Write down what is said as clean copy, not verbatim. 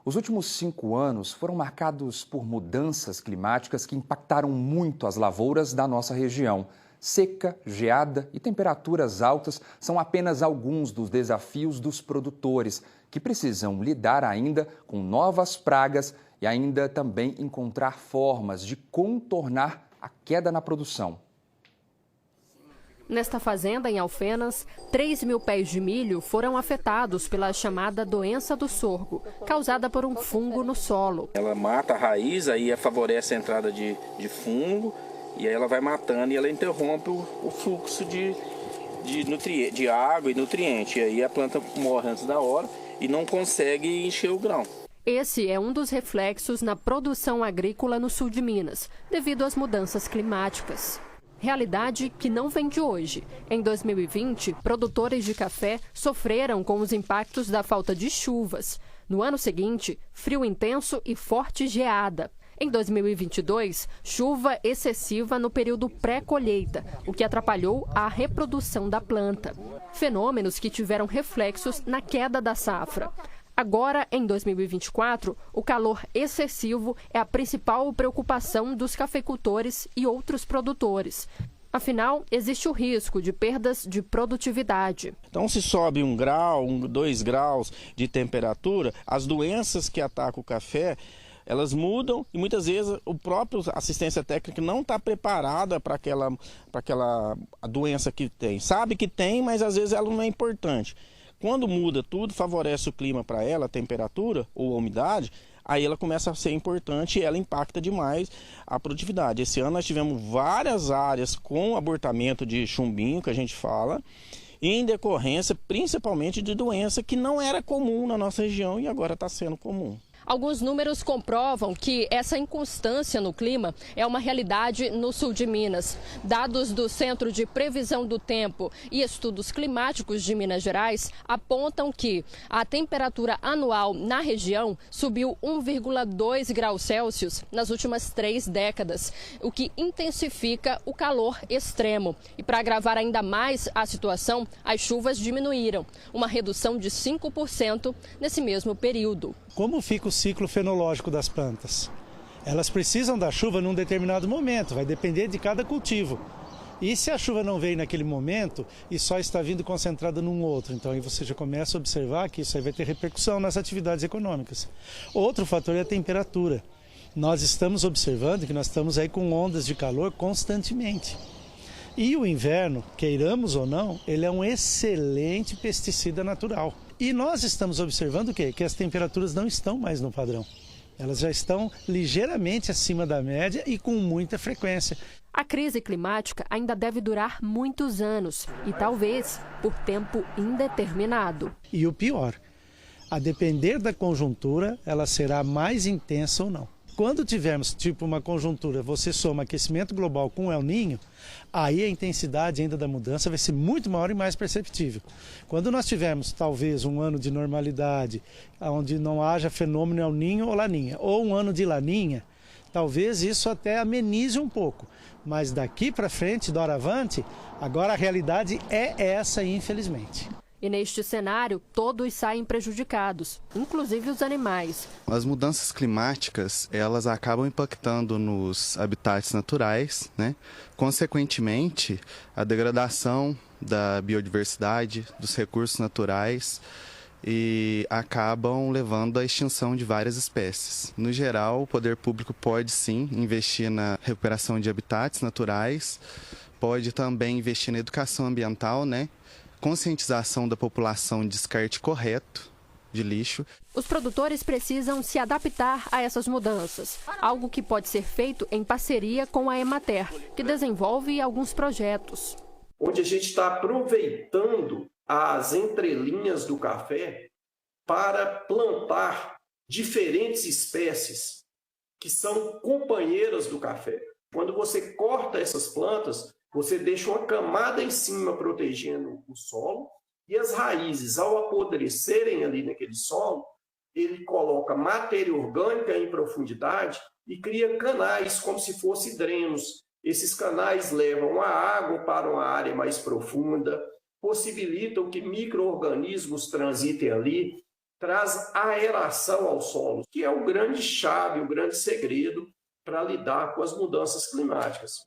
Os últimos 5 anos foram marcados por mudanças climáticas que impactaram muito as lavouras da nossa região. Seca, geada e temperaturas altas são apenas alguns dos desafios dos produtores, que precisam lidar ainda com novas pragas e ainda também encontrar formas de contornar a queda na produção. Nesta fazenda, em Alfenas, 3.000 pés de milho foram afetados pela chamada doença do sorgo, causada por um fungo no solo. Ela mata a raiz, aí favorece a entrada de fungo, e aí ela vai matando e ela interrompe o fluxo de água e nutriente. E aí a planta morre antes da hora e não consegue encher o grão. Esse é um dos reflexos na produção agrícola no sul de Minas, devido às mudanças climáticas. Realidade que não vem de hoje. Em 2020, produtores de café sofreram com os impactos da falta de chuvas. No ano seguinte, frio intenso e forte geada. Em 2022, chuva excessiva no período pré-colheita, o que atrapalhou a reprodução da planta. Fenômenos que tiveram reflexos na queda da safra. Agora, em 2024, o calor excessivo é a principal preocupação dos cafeicultores e outros produtores. Afinal, existe o risco de perdas de produtividade. Então, se sobe 1 grau, 2 graus de temperatura, as doenças que atacam o café, elas mudam e muitas vezes o próprio assistência técnica não está preparada para aquela doença que tem. Sabe que tem, mas às vezes ela não é importante. Quando muda tudo, favorece o clima para ela, a temperatura ou a umidade, aí ela começa a ser importante e ela impacta demais a produtividade. Esse ano nós tivemos várias áreas com abortamento de chumbinho, que a gente fala, em decorrência principalmente de doença que não era comum na nossa região e agora está sendo comum. Alguns números comprovam que essa inconstância no clima é uma realidade no sul de Minas. Dados do Centro de Previsão do Tempo e Estudos Climáticos de Minas Gerais apontam que a temperatura anual na região subiu 1,2 graus Celsius nas últimas 3 décadas, o que intensifica o calor extremo. E para agravar ainda mais a situação, as chuvas diminuíram, uma redução de 5% nesse mesmo período. Como fica o ciclo fenológico das plantas? Elas precisam da chuva num determinado momento, vai depender de cada cultivo. E se a chuva não veio naquele momento e só está vindo concentrada num outro, então aí você já começa a observar que isso aí vai ter repercussão nas atividades econômicas. Outro fator é a temperatura. Nós estamos observando que nós estamos aí com ondas de calor constantemente. E o inverno, queiramos ou não, ele é um excelente pesticida natural. E nós estamos observando o quê? Que as temperaturas não estão mais no padrão. Elas já estão ligeiramente acima da média e com muita frequência. A crise climática ainda deve durar muitos anos e talvez por tempo indeterminado. E o pior, a depender da conjuntura, ela será mais intensa ou não. Quando tivermos tipo uma conjuntura, você soma aquecimento global com El Niño, aí a intensidade ainda da mudança vai ser muito maior e mais perceptível. Quando nós tivermos talvez um ano de normalidade, onde não haja fenômeno El Niño ou Laninha, ou um ano de Laninha, talvez isso até amenize um pouco. Mas daqui para frente, doravante, agora a realidade é essa, infelizmente. E neste cenário, todos saem prejudicados, inclusive os animais. As mudanças climáticas, elas acabam impactando nos habitats naturais, né? Consequentemente, a degradação da biodiversidade, dos recursos naturais e acabam levando à extinção de várias espécies. No geral, o poder público pode sim investir na recuperação de habitats naturais, pode também investir na educação ambiental, né? Conscientização da população de descarte correto de lixo. Os produtores precisam se adaptar a essas mudanças, algo que pode ser feito em parceria com a Emater, que desenvolve alguns projetos. Onde a gente está aproveitando as entrelinhas do café para plantar diferentes espécies que são companheiras do café. Quando você corta essas plantas, você deixa uma camada em cima protegendo o solo e as raízes, ao apodrecerem ali naquele solo, ele coloca matéria orgânica em profundidade e cria canais como se fossem drenos. Esses canais levam a água para uma área mais profunda possibilitam que micro-organismos transitem ali, traz aeração ao solo, que é o grande chave, o grande segredo para lidar com as mudanças climáticas.